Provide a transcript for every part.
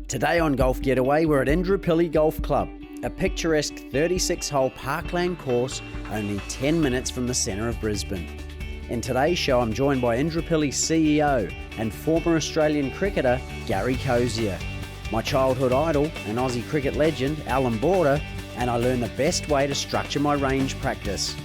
Today on Golf Getaway, we're at Indooroopilly Golf Club, a picturesque 36-hole parkland course only 10 minutes from the centre of Brisbane. In today's show, I'm joined by Indooroopilly CEO and former Australian cricketer Gary Cosier, my childhood idol and Aussie cricket legend Allan Border, and I learn the best way to structure my range practice.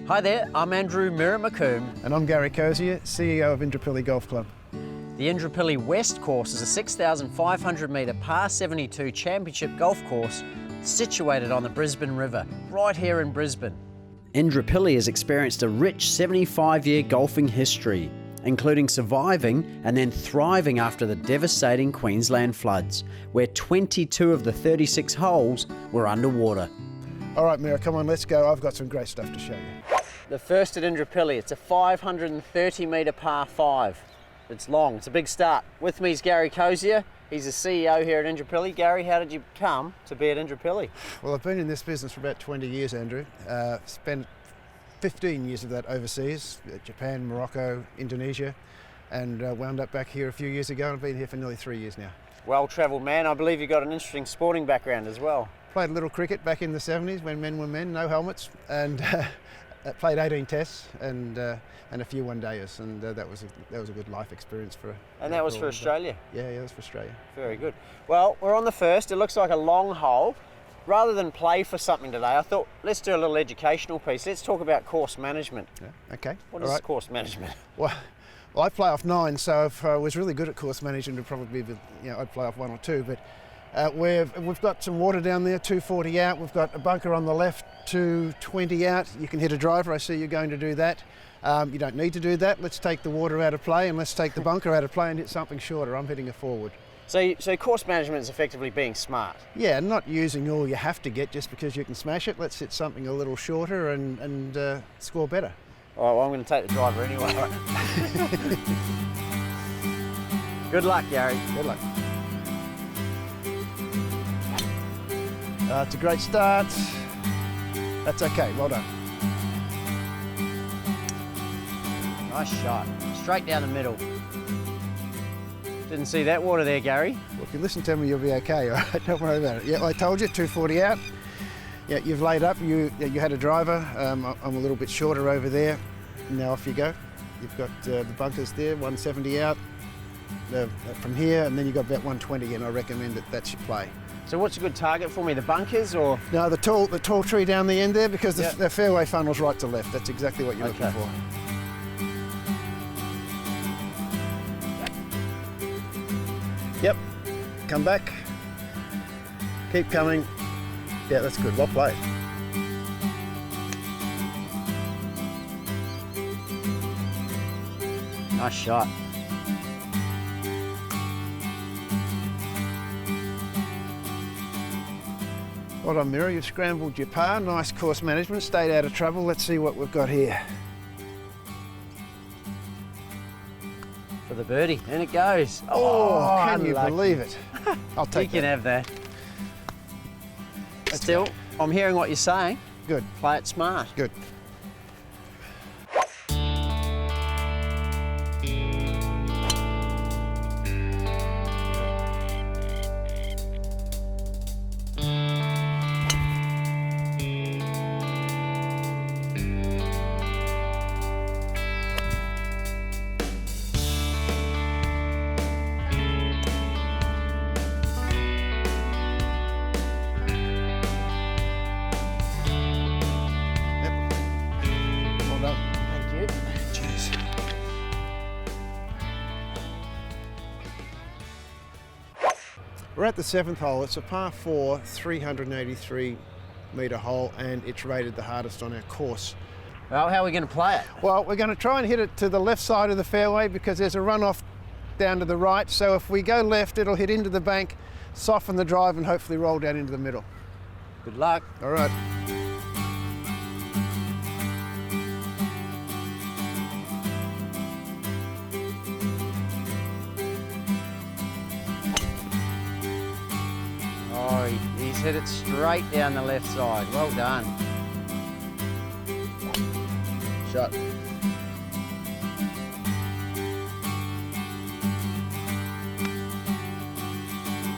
Hi there, I'm Andrew McCombe. And I'm Gary Cosier, CEO of Indooroopilly Golf Club. The Indooroopilly West course is a 6,500 metre par 72 championship golf course situated on the Brisbane River, right here in Brisbane. Indooroopilly has experienced a rich 75-year golfing history, including surviving and then thriving after the devastating Queensland floods, where 22 of the 36 holes were underwater. All right, Mira, come on, let's go. I've got some great stuff to show you. The first at Indooroopilly, it's a 530 metre par 5. It's long, it's a big start. With me is Gary Cosier. He's the CEO here at Indooroopilly. Gary, how did you come to be at Indooroopilly? Well, I've been in this business for about 20 years, Andrew. Spent 15 years of that overseas, Japan, Morocco, Indonesia, and wound up back here a few years ago. I've been here for nearly 3 years now. Well-travelled man. I believe you've got an interesting sporting background as well. Played a little cricket back in the 70s when men were men, no helmets, and played 18 tests and a few one-dayers, and that was a good life experience for. And that was for Australia? Yeah, that was for Australia. Very good. Well, we're on the first. It looks like a long hole. Rather than play for something today, I thought let's do a little educational piece. Let's talk about course management. Yeah, okay. What is course management? Well, I play off 9, so if I was really good at course management, it'd probably be, I'd play off 1 or 2, but we've got some water down there, 240 out. We've got a bunker on the left, 220 out. You can hit a driver. I see you're going to do that. You don't need to do that. Let's take the water out of play and let's take the bunker out of play and hit something shorter. I'm hitting a forward. So course management is effectively being smart. Yeah, not using all you have to get just because you can smash it. Let's hit something a little shorter and score better. All right, well, I'm going to take the driver anyway. Good luck, Gary. Good luck. It's a great start. That's okay, well done. Nice shot, straight down the middle. Didn't see that water there, Gary. Well, if you listen to me, you'll be okay, all right? Don't worry about it. Yeah, I told you, 240 out. Yeah, you've laid up, you had a driver. I'm a little bit shorter over there. Now off you go. You've got the bunkers there, 170 out from here, and then you've got about 120, and I recommend that that's your play. So what's a good target for me, the bunkers or? No, the tall tree down the end there, because the fairway funnels right to left. That's exactly what you're looking for. Yep, come back, keep coming. Yeah, that's good, well played. Nice shot. Well done, Mira, you've scrambled your par. Nice course management, stayed out of trouble. Let's see what we've got here. For the birdie, and it goes. Oh, can you unlucky. believe it? I'll take You can have that. Still, I'm hearing what you're saying. Good. Play it smart. Good. We're at the 7th hole. It's a par 4, 383 metre hole, and it's rated the hardest on our course. Well, how are we going to play it? Well, we're going to try and hit it to the left side of the fairway because there's a runoff down to the right. So if we go left, it'll hit into the bank, soften the drive, and hopefully roll down into the middle. Good luck. All right. He's hit it straight down the left side. Well done. Shot.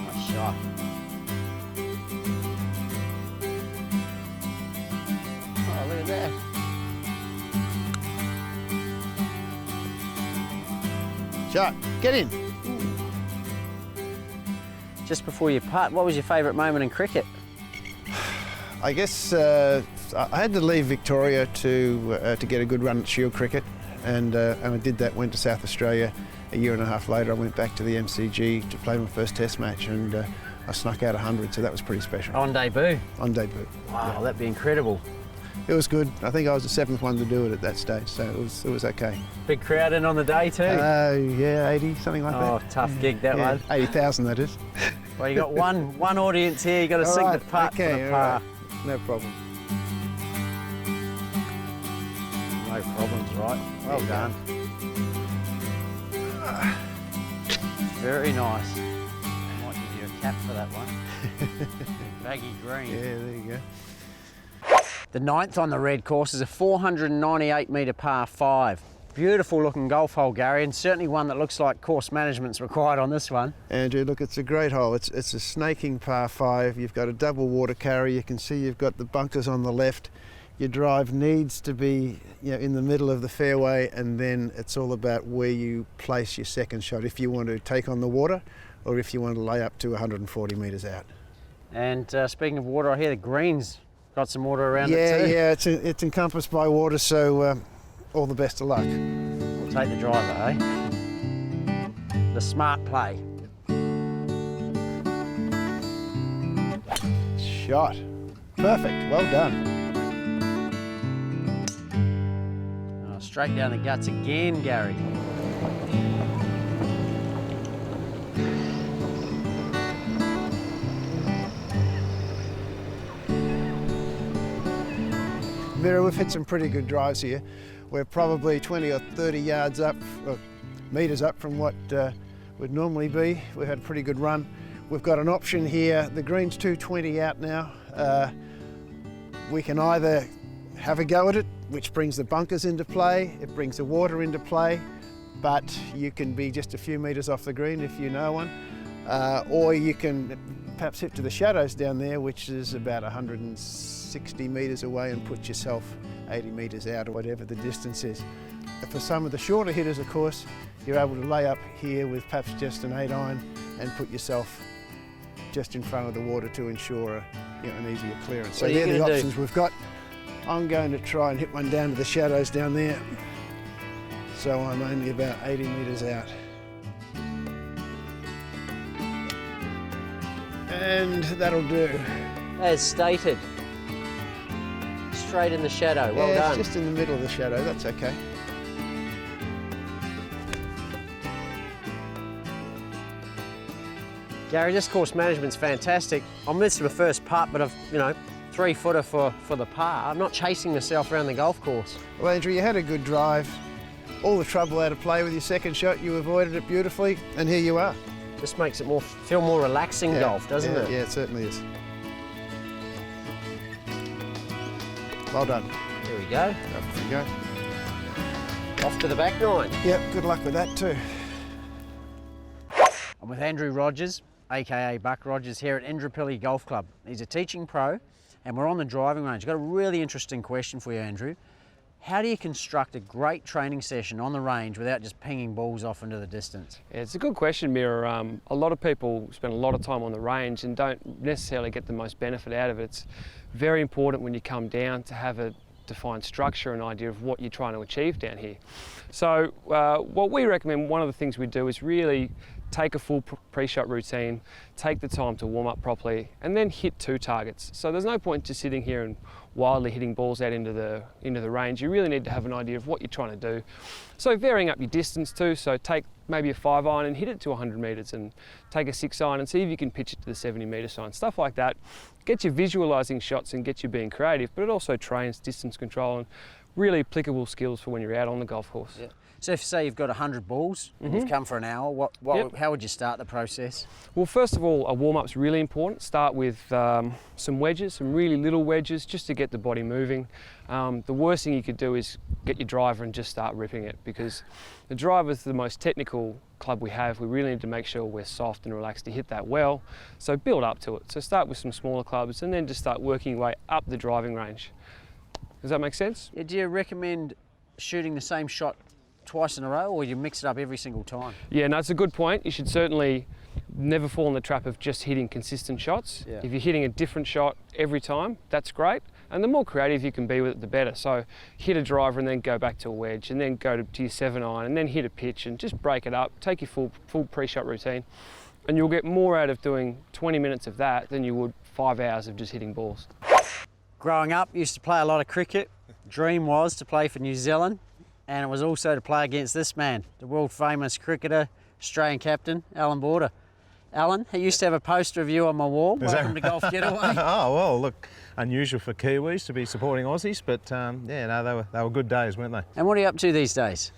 Nice shot. Oh, look at that. Shot. Get in. Just before you putt, what was your favourite moment in cricket? I guess I had to leave Victoria to get a good run at Shield cricket, and I did that. Went to South Australia. A year and a half later, I went back to the MCG to play my first Test match, and I snuck out 100, so that was pretty special. On debut? On debut. Wow, that'd be incredible. It was good. I think I was the 7th one to do it at that stage, so it was okay. Big crowd in on the day too? Yeah, 80, something like that. Oh, tough gig that one. 80,000 that is. Well, you got one audience here, you got to sing the putt for the par. Right. No problem. No problems, right? Well done. Very nice. Might give you a cap for that one. Baggy green. Yeah, there you go. The 9th on the red course is a 498 metre par 5. Beautiful looking golf hole, Gary, and certainly one that looks like course management's required on this one. Andrew, look, it's a great hole. It's a snaking par 5. You've got a double water carry. You can see you've got the bunkers on the left. Your drive needs to be, in the middle of the fairway, and then it's all about where you place your second shot, if you want to take on the water or if you want to lay up to 140 metres out. And speaking of water, I hear the green's got some water around it too. Yeah, it's encompassed by water, so all the best of luck. We'll take the driver, eh? The smart play. Shot. Perfect. Well done. Oh, straight down the guts again, Gary. Mira, we've hit some pretty good drives here. We're probably 20 or 30 yards up, or metres up from what would normally be. We've had a pretty good run. We've got an option here. The green's 220 out now. We can either have a go at it, which brings the bunkers into play, it brings the water into play, but you can be just a few metres off the green if you know one. Or you can perhaps hit to the shadows down there, which is about 160 metres away, and put yourself 80 metres out, or whatever the distance is. For some of the shorter hitters, of course, you're able to lay up here with perhaps just an 8-iron and put yourself just in front of the water to ensure an easier clearance. So they're the options we've got. I'm going to try and hit one down to the shadows down there. So I'm only about 80 metres out. And that'll do. As stated. Straight in the shadow, well done. It's just in the middle of the shadow, that's okay. Gary, this course management's fantastic. I missed the first putt, but I've, 3-footer for the par. I'm not chasing myself around the golf course. Well, Andrew, you had a good drive. All the trouble out of play with your second shot, you avoided it beautifully, and here you are. Just makes it feel more relaxing golf, doesn't it? Yeah, it certainly is. Well done. There we go. Up you go. Off to the back nine. Yep, good luck with that too. I'm with Andrew Rogers, aka Buck Rogers, here at Indooroopilly Golf Club. He's a teaching pro, and we're on the driving range. I've got a really interesting question for you, Andrew. How do you construct a great training session on the range without just pinging balls off into the distance? Yeah, it's a good question, Mira. A lot of people spend a lot of time on the range and don't necessarily get the most benefit out of it. It's very important when you come down to have a defined structure and idea of what you're trying to achieve down here. So what we recommend, one of the things we do is really take a full pre-shot routine, take the time to warm up properly, and then hit 2 targets. So there's no point just sitting here and wildly hitting balls out into the range. You really need to have an idea of what you're trying to do. So varying up your distance too, so take maybe a 5-iron and hit it to 100 metres, and take a 6-iron and see if you can pitch it to the 70-metre sign, stuff like that. Get you visualising shots and get you being creative, but it also trains distance control. And really applicable skills for when you're out on the golf course. Yeah. So if say you've got 100 balls and you've come for an hour, how would you start the process? Well, first of all, a warm-up's really important. Start with some wedges, some really little wedges, just to get the body moving. The worst thing you could do is get your driver and just start ripping it, because the driver's the most technical club we have. We really need to make sure we're soft and relaxed to hit that well. So build up to it. So start with some smaller clubs and then just start working your way up the driving range. Does that make sense? Yeah, do you recommend shooting the same shot twice in a row, or you mix it up every single time? Yeah, no, it's a good point. You should certainly never fall in the trap of just hitting consistent shots. Yeah. If you're hitting a different shot every time, that's great. And the more creative you can be with it, the better. So hit a driver and then go back to a wedge, and then go to your 7-iron, and then hit a pitch, and just break it up. Take your full pre-shot routine, and you'll get more out of doing 20 minutes of that than you would 5 hours of just hitting balls. Growing up, used to play a lot of cricket. Dream was to play for New Zealand, and it was also to play against this man, the world famous cricketer, Australian captain, Allan Border. Alan, I used to have a poster of you on my wall. Welcome to Golf Getaway. Oh, well, look, unusual for Kiwis to be supporting Aussies, but yeah, no, they were good days, weren't they? And what are you up to these days?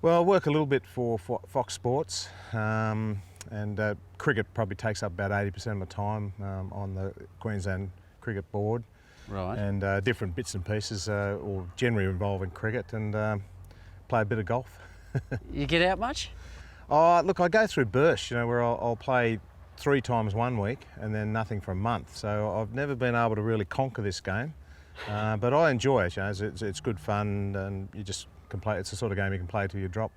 Well, I work a little bit for Fox Sports, and cricket probably takes up about 80% of my time on the Queensland Cricket Board. Right. And different bits and pieces, all generally involving cricket, and play a bit of golf. You get out much? Oh, look, I go through bursts, you know, where I'll play 3 times one week and then nothing for a month. So I've never been able to really conquer this game, but I enjoy it. You know, it's good fun, and you just can play. It's the sort of game you can play till you drop.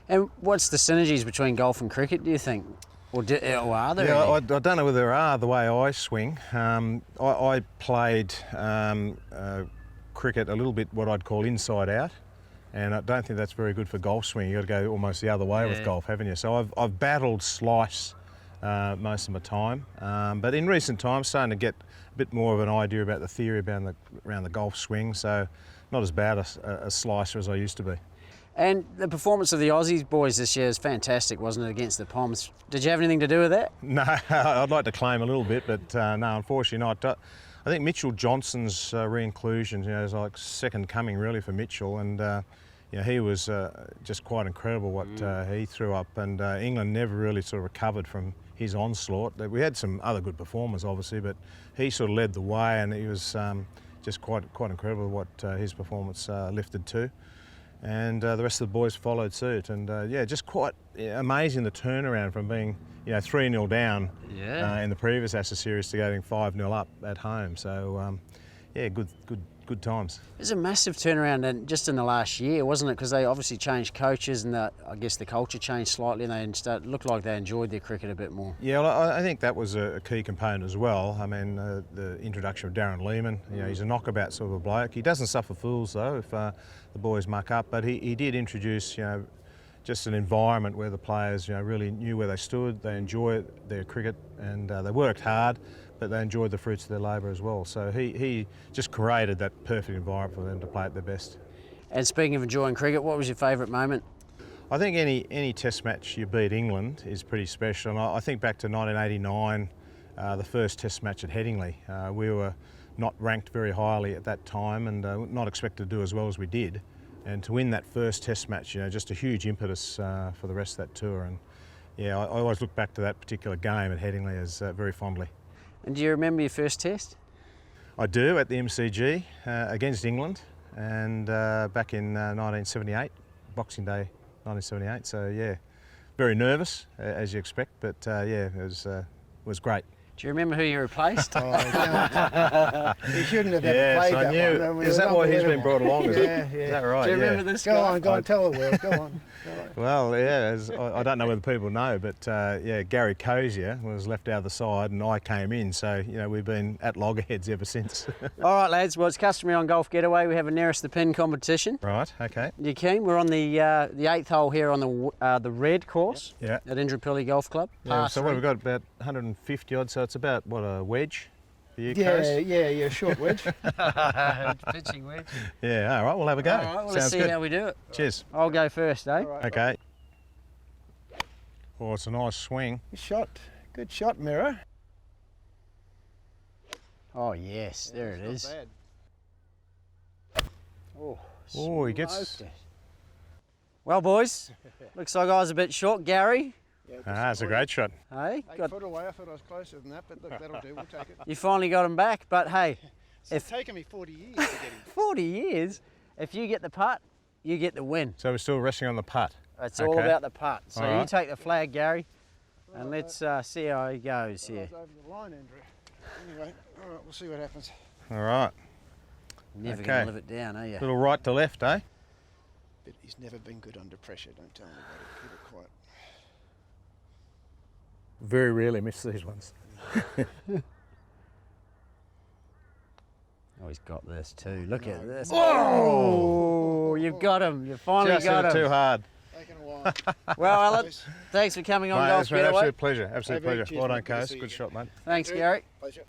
And what's the synergies between golf and cricket, do you think? Or are there Yeah, any? I don't know whether there are, the way I swing. I played cricket a little bit what I'd call inside out, and I don't think that's very good for golf swing. You've got to go almost the other way with golf, haven't you? So I've battled slice most of my time, but in recent times starting to get a bit more of an idea about the theory around the golf swing, so not as bad a slicer as I used to be. And the performance of the Aussie boys this year is fantastic, wasn't it, against the Poms? Did you have anything to do with that? No, I'd like to claim a little bit, but no, unfortunately not. I think Mitchell Johnson's re-inclusion, you know, is like second coming really for Mitchell, and you know, he was just quite incredible what he threw up, and England never really sort of recovered from his onslaught. We had some other good performers, obviously, but he sort of led the way, and he was just quite incredible what his performance lifted to. And the rest of the boys followed suit, and yeah, just quite amazing the turnaround from being 3-0 down in the previous Ashes series to getting 5-0 up at home. So yeah, good times. There's a massive turnaround just in the last year, wasn't it? Because they obviously changed coaches, and I guess the culture changed slightly, and they looked like they enjoyed their cricket a bit more. Yeah, well, I think that was a key component as well. I mean, the introduction of Darren Lehmann, he's a knockabout sort of a bloke. He doesn't suffer fools though if the boys muck up, but he did introduce, just an environment where the players, really knew where they stood. They enjoyed their cricket, and they worked hard, but they enjoyed the fruits of their labour as well. So he just created that perfect environment for them to play at their best. And speaking of enjoying cricket, what was your favourite moment? I think any Test match you beat England is pretty special. And I think back to 1989, the first Test match at Headingley. We were not ranked very highly at that time, and not expected to do as well as we did. And to win that first Test match, just a huge impetus for the rest of that tour. And yeah, I always look back to that particular game at Headingley as very fondly. And do you remember your first Test? I do, at the MCG against England, and back in 1978, Boxing Day 1978. So yeah, very nervous as you expect, but yeah, it was great. Do you remember who you replaced? Oh, he shouldn't have ever played I that knew. one. Is that why he's been brought along? Is that right? Do you remember this Go guy? on, go on, tell the world, go on. Well, yeah, I don't know whether people know, but yeah, Gary Cosier was left out of the side and I came in, so we've been at loggerheads ever since. All right, lads, well, it's customary on Golf Getaway. We have a nearest the pin competition. Right, okay. You keen? We're on the 8th hole here on the red course at Indooroopilly Golf Club. Yeah, so what, we've got about 150 odd, so it's about, what, a wedge for you, Yeah, short wedge. Pitching wedge. Yeah, all right, we'll have a go. All right, well, let's see how we do it. Cheers. I'll go first, eh? Right. Okay. Oh, it's a nice swing. Good shot, Mirror. Oh, yes, there it is. Not bad. Oh. Oh, he gets. Smoked it. Well, boys, looks like I was a bit short. Gary, It's a great shot. hey, 8 got, foot away. I thought I was closer than that, but look, that'll do. We'll take it. you finally got him back. But hey, It's taken me 40 years to get him. 40 years, if you get the putt, you get the win. So we're still resting on the putt. It's all Okay. about the putt. So All you right. take the flag, Gary, and let's see how he goes I here. was over the line, Andrew. Anyway, all right, we'll see what happens. All right. Never Okay. going to live it down, are you? Little right to left, eh? But he's never been good under pressure. Don't tell him about it. Keep it quiet. Very rarely miss these ones. Oh, he's got this too. Look at this. Oh, you've got him. You finally Just got hit it him. too hard. Taken a while. Well, Alan, thanks for coming on Mate, Golf it's been an Getaway. absolute pleasure. Absolute Hey, mate, pleasure. cheers, Well mate. done, Good to Cos. see you Good again. shot, mate. Thanks, Andrew, Gary. Pleasure.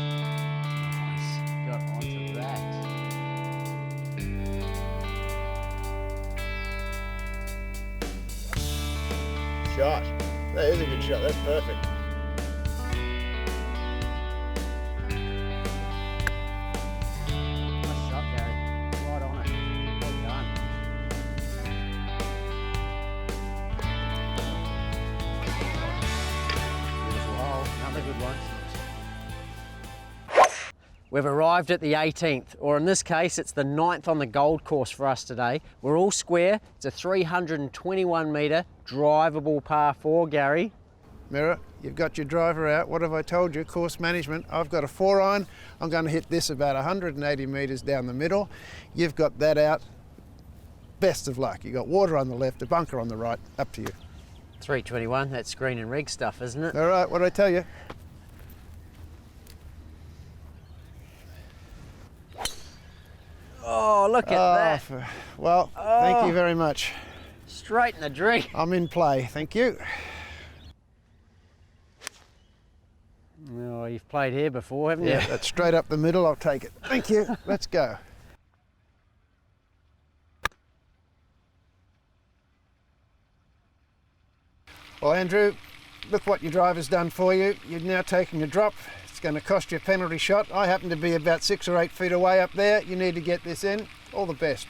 Nice. Got onto that. Shot. That is a good shot. That's perfect. Nice shot, Gary. Right on it. Well done. Beautiful hole. Another good one. We've arrived at the 18th, or in this case, it's the 9th on the Gold Course for us today. We're all square. It's a 321 metre drivable par 4, Gary. Mirror, you've got your driver out. What have I told you? Course management. I've got a 4-iron. I'm going to hit this about 180 metres down the middle. You've got that out. Best of luck. You've got water on the left, a bunker on the right. Up to you. 321, that's green and rig stuff, isn't it? All right, what did I tell you? Oh, look at that. Well, thank you very much. Straight in the drink. I'm in play. Thank you. Oh, you've played here before, haven't you? Yeah, that's straight up the middle. I'll take it. Thank you. Let's go. Well, Andrew, look what your driver's done for you. You're now taking a drop. It's going to cost you a penalty shot. I happen to be about 6 or 8 feet away up there. You need to get this in. All the best.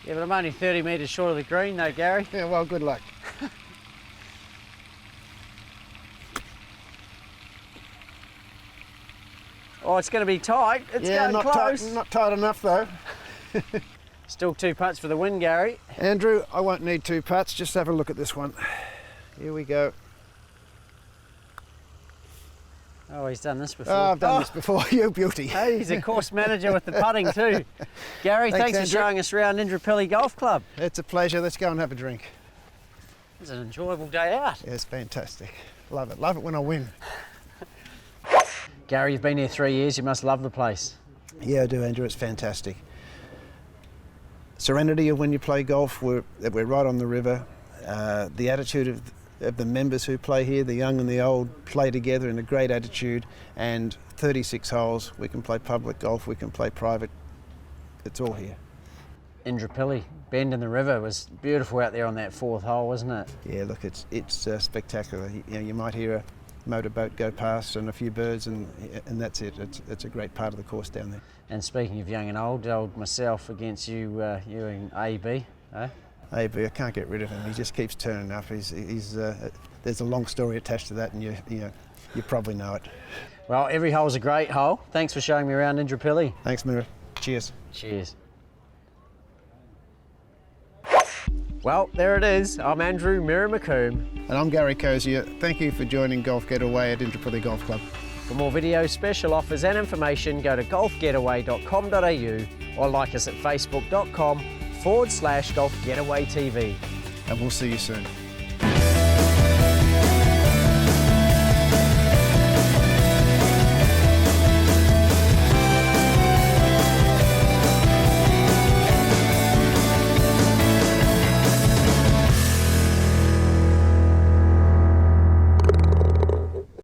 Yeah, but I'm only 30 metres short of the green though, Gary. Yeah, well, good luck. Oh, it's going to be tight. It's Yeah, going close. not tight enough though. Still 2 putts for the win, Gary. Andrew, I won't need 2 putts. Just have a look at this one. Here we go. Oh, he's done this before. Oh, I've done this before. You beauty. Hey, he's a course manager with the putting too. Gary, thanks for Andrew. showing us around Indooroopilly Golf Club. It's a pleasure. Let's go and have a drink. It's an enjoyable day out. Yeah, it's fantastic. Love it. Love it when I win. Gary, you've been here 3 years. You must love the place. Yeah, I do, Andrew. It's fantastic. Serenity of when you play golf. We're right on the river. The attitude of the members who play here, the young and the old, play together in a great attitude. And 36 holes. We can play public golf. We can play private. It's all here. Indooroopilly, bend in the river was beautiful out there on that 4th hole, wasn't it? Yeah, look, it's spectacular. You might hear a motorboat go past and a few birds, and that's it. It's a great part of the course down there. And speaking of young and old myself against you, you and AB, eh? AB, I can't get rid of him. He just keeps turning up. He's there's a long story attached to that, and you probably know it. Well, every hole's a great hole. Thanks for showing me around Indooroopilly. Thanks, Mirror. Cheers. Cheers. Well, there it is. I'm Andrew McCombe. And I'm Gary Cosier. Thank you for joining Golf Getaway at Indooroopilly Golf Club. For more videos, special offers and information, go to golfgetaway.com.au or like us at facebook.com/golfgetawaytv. And we'll see you soon.